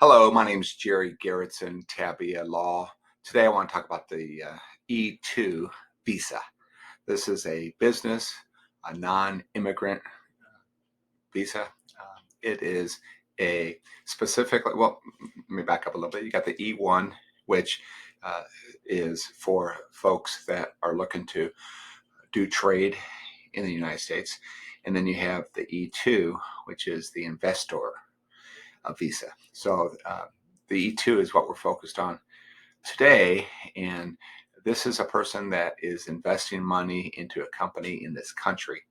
Hello, my name is Jerry Garrettson, Tabea Law. Today I want to talk about the E-2 visa. This is a business, a non-immigrant visa. It is a specific, well, let me back up a little bit. You got the E-1, which is for folks that are looking to do trade in the United States. And then you have the E-2, which is the investor visa. So the E-2 is what we're focused on today, and this is a person that is investing money into a company in this country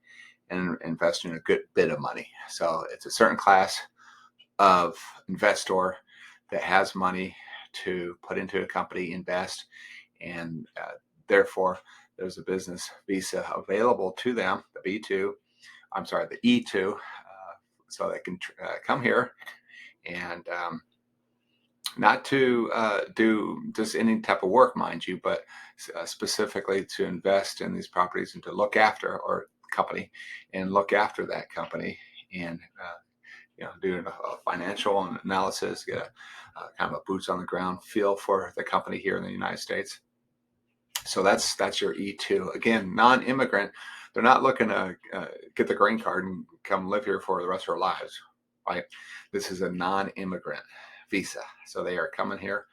and investing a good bit of money. So it's a certain class of investor that has money to put into a company, invest, and therefore there's a business visa available to them, the E-2, so they can come here and not to do just any type of work, mind you, but specifically to invest in these properties and to look after or company and look after that company and do a financial analysis, get a kind of a boots on the ground feel for the company here in the United States. So that's your E-2. Again, non-immigrant. They're not looking to get the green card and come live here for the rest of their lives, right? This is a non-immigrant visa. So they are coming here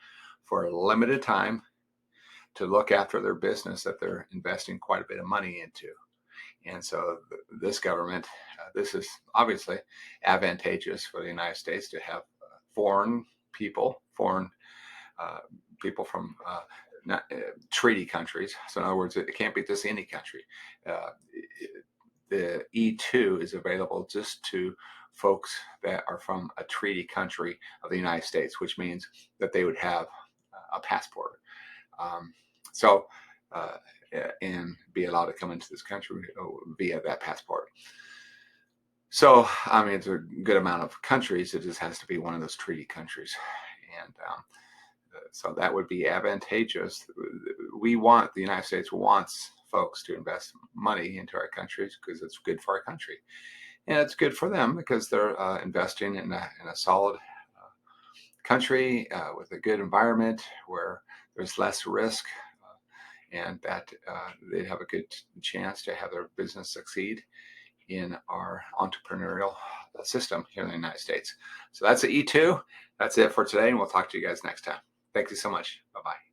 for a limited time to look after their business that they're investing quite a bit of money into. And so this government, this is obviously advantageous for the United States to have foreign people from not treaty countries. So in other words, it can't be just any country. The E-2 is available just to folks that are from a treaty country of the United States, which means that they would have a passport. And be allowed to come into this country via that passport. So, I mean, it's a good amount of countries. It just has to be one of those treaty countries. And so that would be advantageous. The United States wants folks to invest money into our countries because it's good for our country. And it's good for them because they're investing in a solid country with a good environment where there's less risk and that they'd have a good chance to have their business succeed in our entrepreneurial system here in the United States. So that's the E-2. That's it for today, and we'll talk to you guys next time. Thank you so much. Bye-bye.